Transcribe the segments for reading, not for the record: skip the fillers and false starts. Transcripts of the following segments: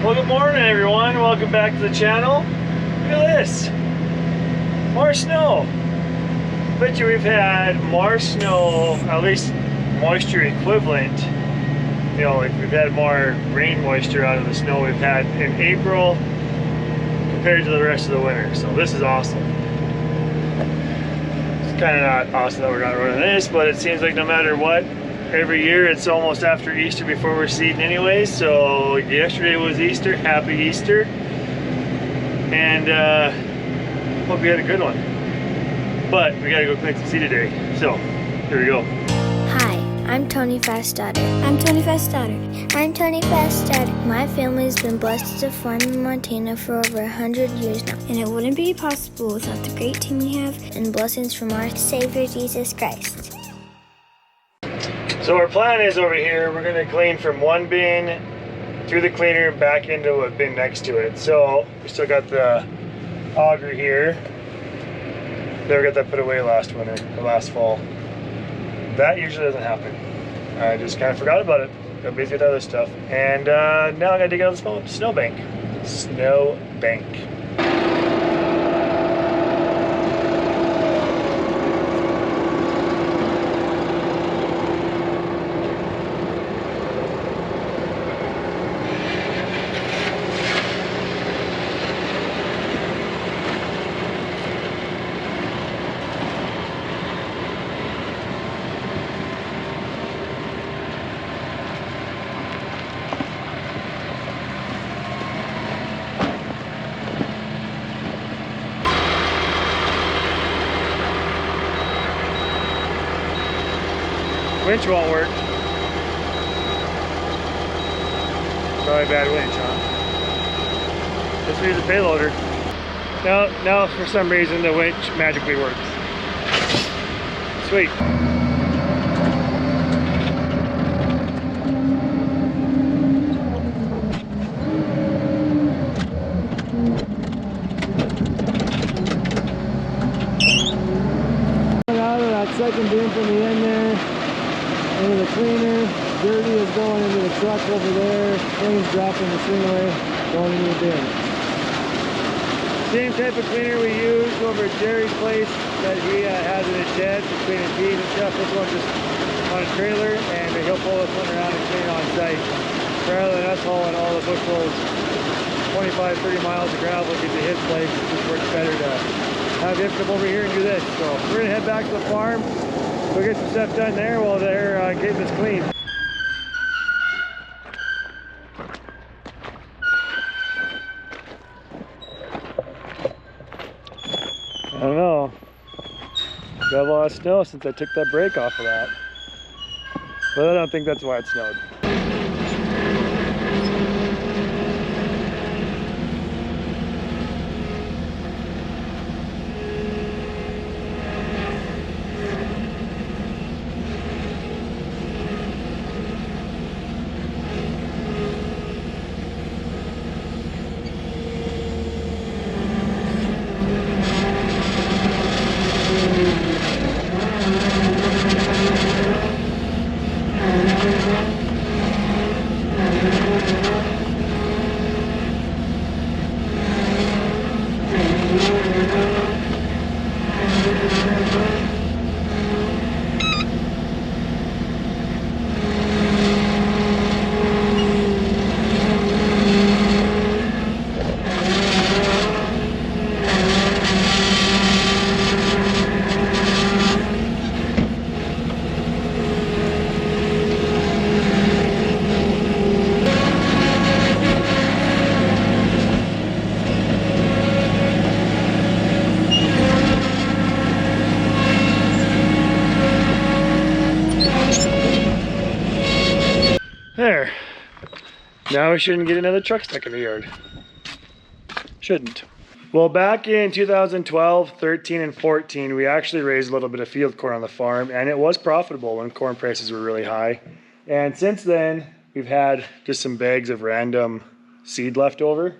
Well, good morning everyone. Welcome back to the channel. Look at this. More snow. Bet you we've had more snow, at least moisture equivalent. You know, like we've had more rain moisture out of the snow we've had in April compared to the rest of the winter. So this is awesome. It's kind of not awesome that we're not running this, but it seems like no matter what, every year it's almost after Easter before we're seeding anyway. So yesterday was Easter. Happy Easter. And hope you had a good one. But we gotta go collect some seed today. So here we go. Hi, I'm Tony Fast's daughter. I'm Tony Fast's daughter. I'm Tony Fast's daughter. My family's been blessed to farm in Montana for over 100 years now. And it wouldn't be possible without the great team we have and blessings from our Savior Jesus Christ. So our plan is over here, we're gonna clean from one bin through the cleaner back into a bin next to it. So we still got the auger here. Never got that put away last winter, or last fall. That usually doesn't happen. I just kind of forgot about it. Got busy with other stuff. And now I gotta dig out the snow bank. Snow bank. Winch won't work. Probably a bad winch, huh? Just use a payloader. Now for some reason the winch magically works. Sweet. Out of that second bin from the end there. Into the cleaner, dirty is going into the truck over there, clean's dropping the swing away, going into the bin. Same type of cleaner we used over at Jerry's place that he has in his shed for cleaning peas and stuff. This one just on a trailer, and he'll pull this one around and clean it on site. Rather than us hauling all the bushels 25-30 miles of gravel to get to his place, it just works better to have him come over here and do this. So we're gonna head back to the farm. We'll get some stuff done there while they're getting this clean. I don't know. Got a lot of snow since I took that brake off of that. But I don't think that's why it snowed. There. Now we shouldn't get another truck stuck in the yard. Shouldn't. Well, back in 2012, 13, and 14, we actually raised a little bit of field corn on the farm, and it was profitable when corn prices were really high. And since then, we've had just some bags of random seed left over.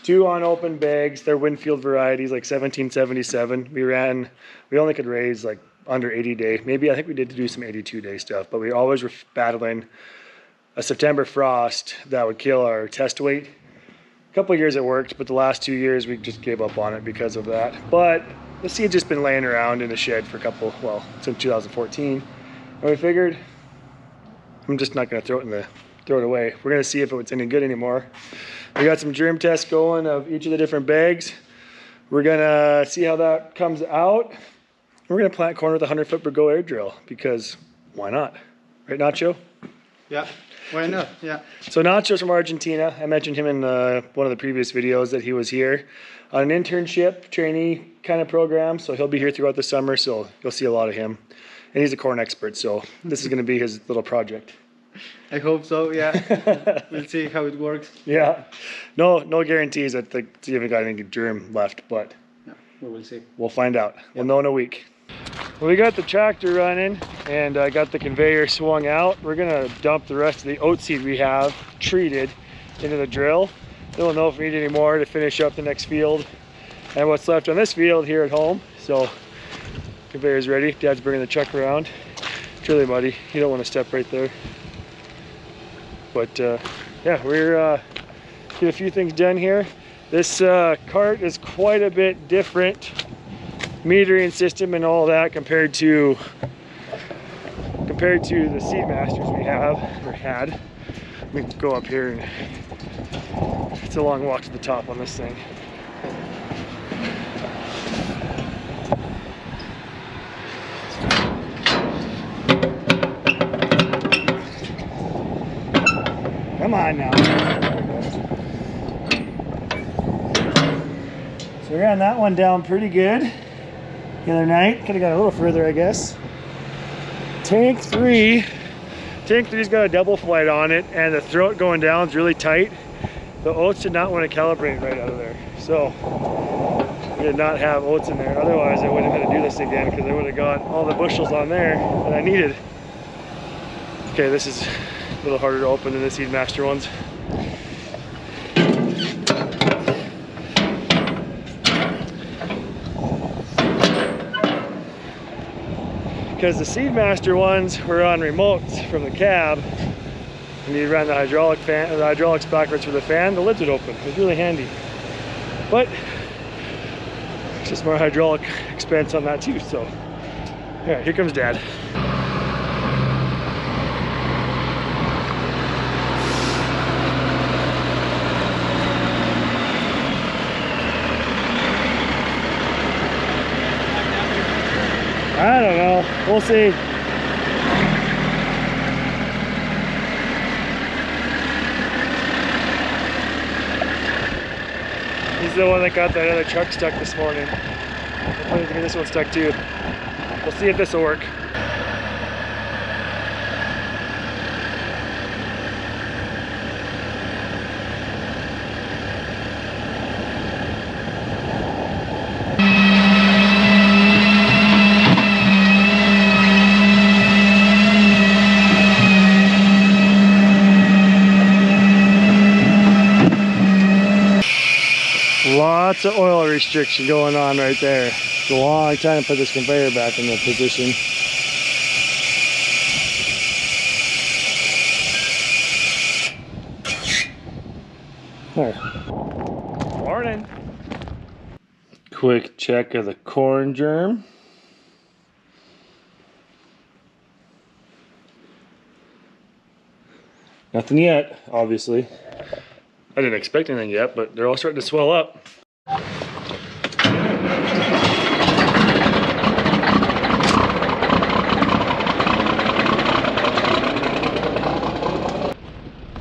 2 unopened bags. They're Winfield varieties, like 1777. We only could raise like under 80 day. Maybe I think we did do some 82 day stuff, but we always were battling a September frost that would kill our test weight. A couple of years it worked, but the last 2 years we just gave up on it because of that. But the seed's just been laying around in the shed for since 2014. And we figured, I'm just not gonna throw it away. We're gonna see if it's any good anymore. We got some germ tests going of each of the different bags. We're gonna see how that comes out. We're gonna plant corn with a 100-foot per go air drill because why not? Right, Nacho? Yeah, why not? Yeah. So Nacho's from Argentina. I mentioned him in one of the previous videos that he was here on an internship trainee kind of program. So he'll be here throughout the summer. So you'll see a lot of him. And he's a corn expert. So this is going to be his little project. I hope so. Yeah. We'll see how it works. Yeah. No guarantees that you haven't got any germ left, but yeah, we will see. We'll find out. We'll know in a week. Well, we got the tractor running and I got the conveyor swung out. We're gonna dump the rest of the oat seed we have treated into the drill. Then we'll know if we need any more to finish up the next field and what's left on this field here at home. So conveyor's ready. Dad's bringing the truck around. It's really muddy. You don't want to step right there. But yeah, we're get a few things done here. This cart is quite a bit different metering system and all that compared to the Seedmasters we have or had. We can go up here and it's a long walk to the top on this thing. Come on now. So we ran that one down pretty good the other night. Could have got a little further, I guess. Tank 3's got a double flight on it and the throat going down is really tight. The oats did not want to calibrate right out of there. So we did not have oats in there. Otherwise I would have had to do this again because I would have got all the bushels on there that I needed. Okay, this is a little harder to open than the Seedmaster ones. Because the Seedmaster ones were on remotes from the cab, and you ran the hydraulics backwards for the fan, the lids would open. It was really handy. But it's just more hydraulic expense on that too. So yeah, here comes Dad. I don't know. We'll see. He's the one that got that other truck stuck this morning. Hopefully we can get this one stuck too. We'll see if this will work. Lots of oil restriction going on right there. It's a long time to put this conveyor back in the position. There. Morning. Quick check of the corn germ. Nothing yet, obviously. I didn't expect anything yet, but they're all starting to swell up.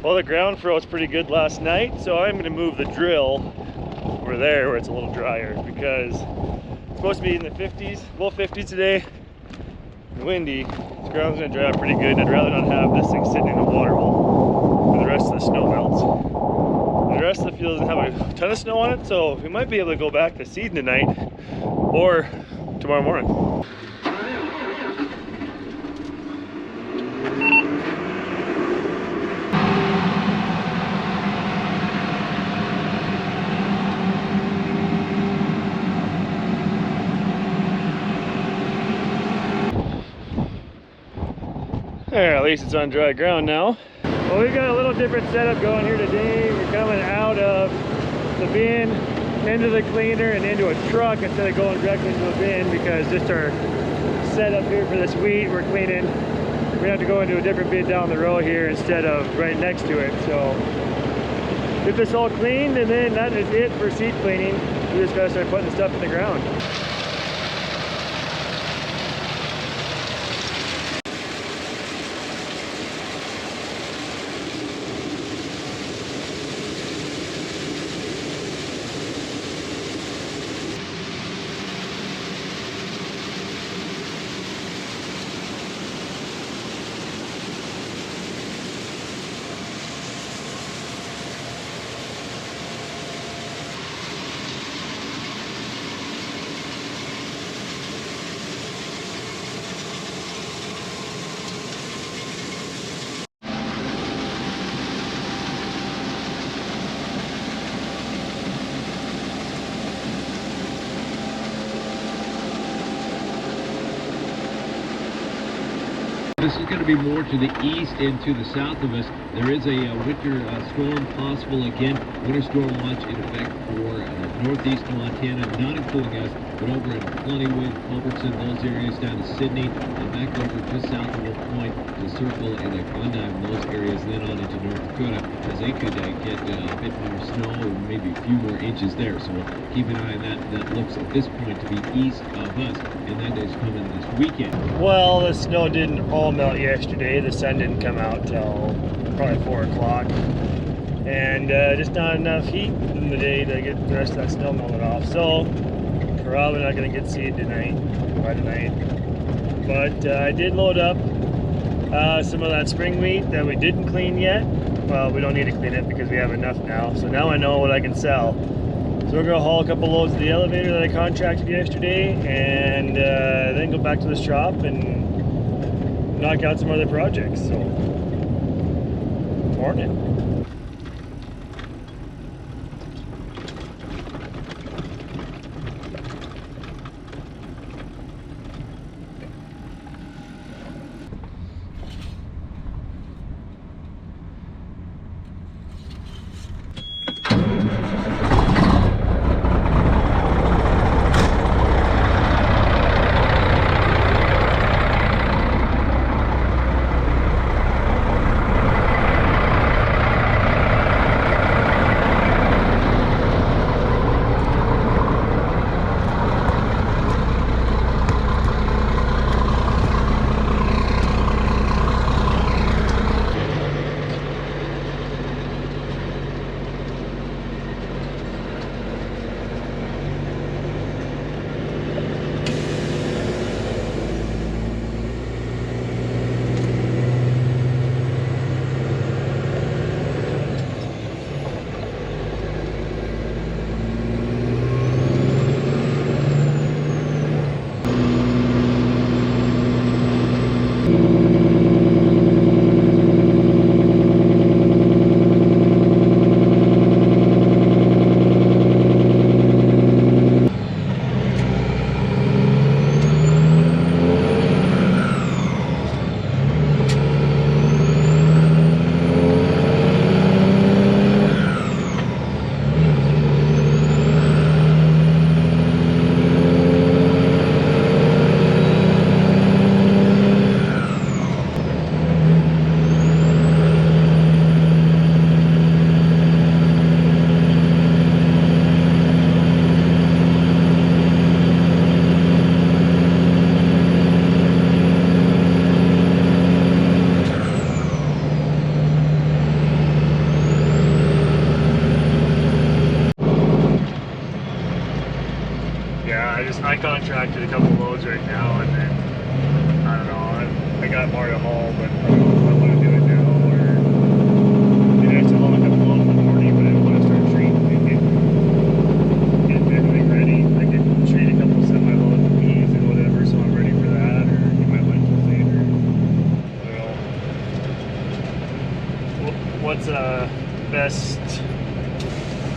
Well, the ground froze pretty good last night, so I'm going to move the drill over there where it's a little drier because it's supposed to be in the 50s, low 50s today, and windy. The ground's going to dry out pretty good, and I'd rather not have this thing sitting in a water hole when the rest of the snow melts. The rest of the field doesn't have a ton of snow on it, so we might be able to go back to seeding tonight or tomorrow morning. There, at least it's on dry ground now. Well, we've got a little different setup going here today. We're coming out of the bin into the cleaner and into a truck instead of going directly into a bin, because just our setup here for this wheat we're cleaning, we have to go into a different bin down the road here instead of right next to it. So get this all cleaned, and then that is it for seed cleaning. We just gotta start putting the stuff in the ground. This is going to be more to the east and to the south of us. There is a winter storm possible again. Winter storm watch in effect for northeast Montana, not including us, but over in Plentywood, Culbertson, those areas down to Sydney, and back over just south of Wolf Point to Circle and Glendive, those areas, then on into North Dakota, as they could get a bit more snow and maybe a few more inches there. So keep an eye on that. That looks at this point to be east of us, and that is coming this weekend. Well, the snow didn't all melt yesterday. The sun didn't come out till probably 4 o'clock. And just not enough heat in the day to get the rest of that snow melted off. So probably not going to get seed tonight, by tonight. But I did load up some of that spring wheat that we didn't clean yet. Well, we don't need to clean it because we have enough now. So now I know what I can sell. So we're going to haul a couple loads of the elevator that I contracted yesterday, and then go back to the shop and knock out some other projects. So, morning. I contracted a couple loads right now, and then I don't know. I got more to haul, but I don't know if I want to do it now or maybe I still haul a couple loads in the morning, but I don't want to start treating and get everything ready. I could treat a couple semi loads of peas and whatever, so I'm ready for that, or get my lentils in, or I don't know. What's best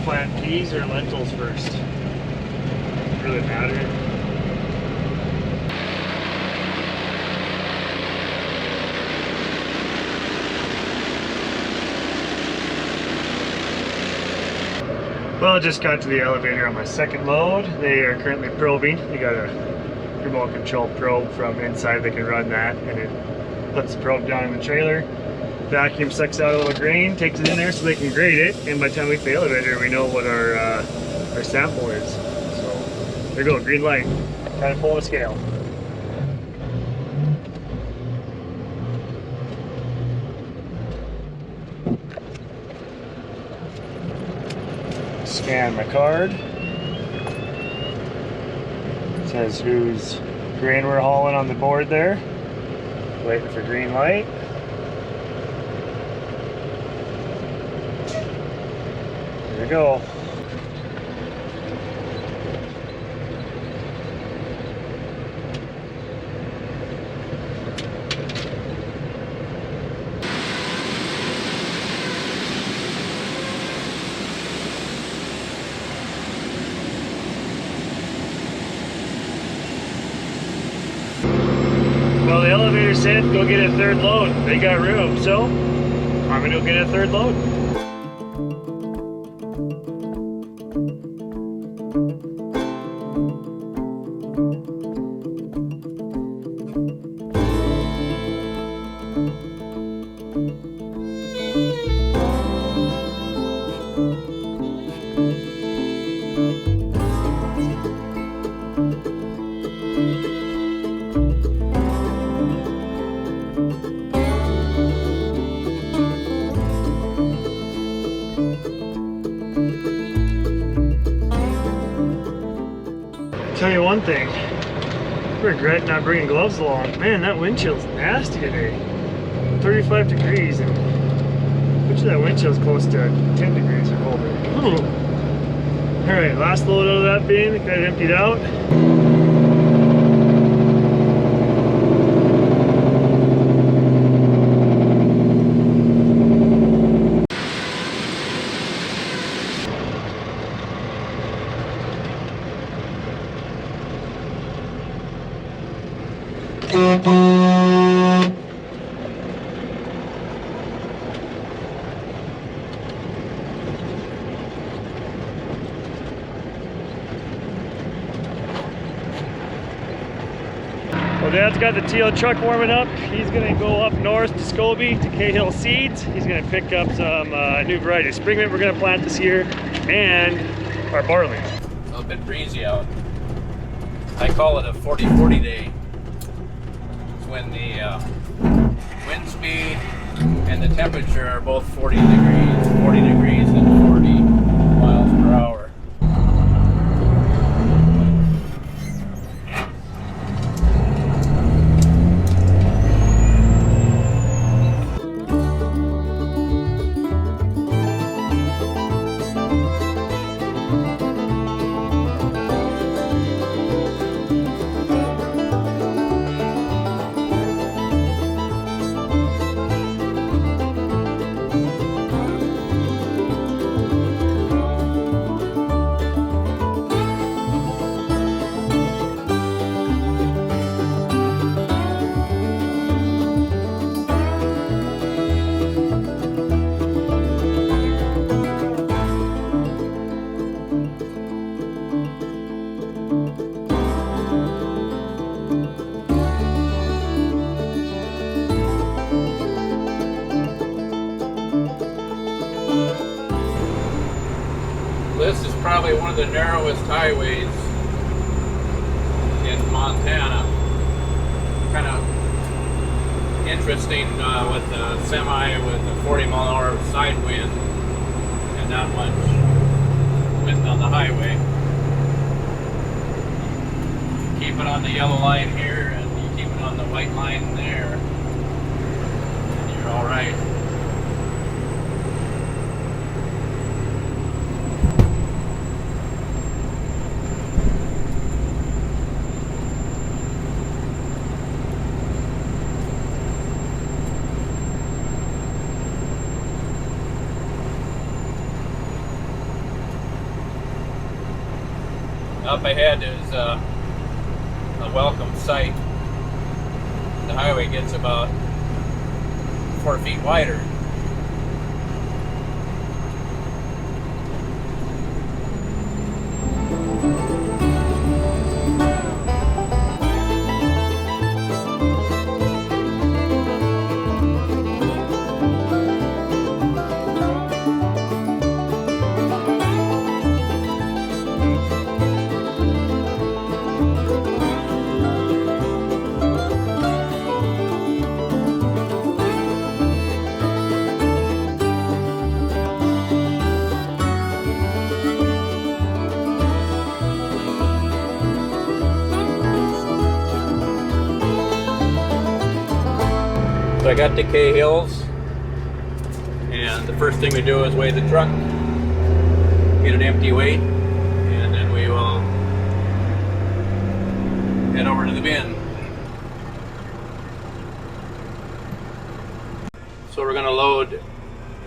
plant peas or lentils first? Really matter. Well, just got to the elevator on my second load. They are currently probing. You got a remote control probe from inside. They can run that, and it puts the probe down in the trailer. Vacuum sucks out a little grain, takes it in there so they can grade it, and by the time we hit the elevator, we know what our sample is. So there you go, green light. Time to pull the scale. Scan my card. It says whose grain we're hauling on the board there. Waiting for green light. There we go. Well, the elevator said go get a third load. They got room, so I'm gonna go get a third load. Tell you one thing, I regret not bringing gloves along. Man, that wind chill's nasty today. 35 degrees, and which of that wind chill's close to 10 degrees or colder. All right, last load out of that bin, got it emptied out. Well, Dad's got the teal truck warming up. He's gonna go up north to Scobie to Cahill Seeds. He's gonna pick up some new variety of spring mint we're gonna plant this year, and our barley. A little bit breezy out. I call it a 40-40 day. It's when the wind speed and the temperature are both 40 degrees and 40 miles per hour. This is probably one of the narrowest highways in Montana. Kind of interesting with the semi with the 40-mile-an-hour side wind and not much wind on the highway. Keep it on the yellow line here and you keep it on the white line there and you're all right. Up ahead is a welcome sight. The highway gets about 4 feet wider. I got to K Hills, and the first thing we do is weigh the truck, get an empty weight, and then we will head over to the bin. So we're going to load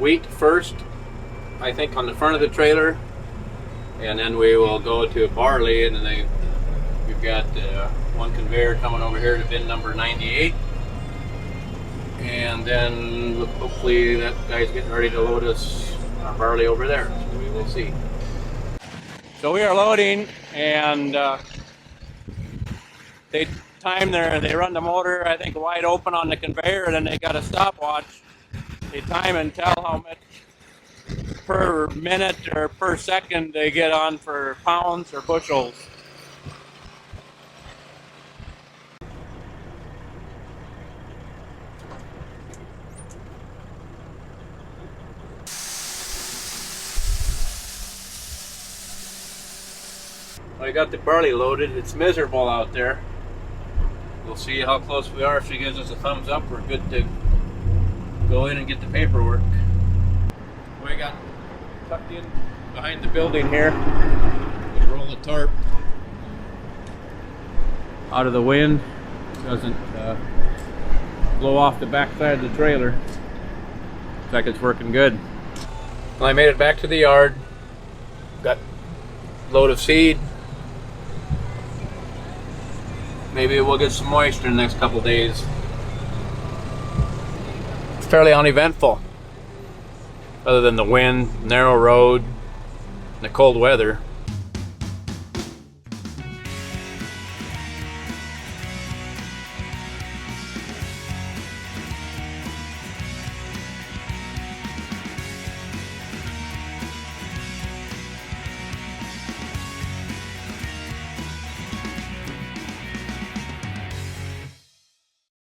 wheat first, I think on the front of the trailer, and then we will go to barley, and then we've got one conveyor coming over here to bin number 98, and then hopefully that guy's getting ready to load us our barley over there, so we will see. So we are loading, and they run the motor, I think, wide open on the conveyor, and then they got a stopwatch. They time and tell how much per minute or per second they get on for pounds or bushels. I got the barley loaded. It's miserable out there. We'll see how close we are. If she gives us a thumbs up, we're good to go in and get the paperwork. We got tucked in behind the building here. We roll the tarp out of the wind. Doesn't blow off the back side of the trailer. Looks like it's working good. Well, I made it back to the yard. Got a load of seed. Maybe we'll get some moisture in the next couple days. It's fairly uneventful, other than the wind, narrow road, and the cold weather.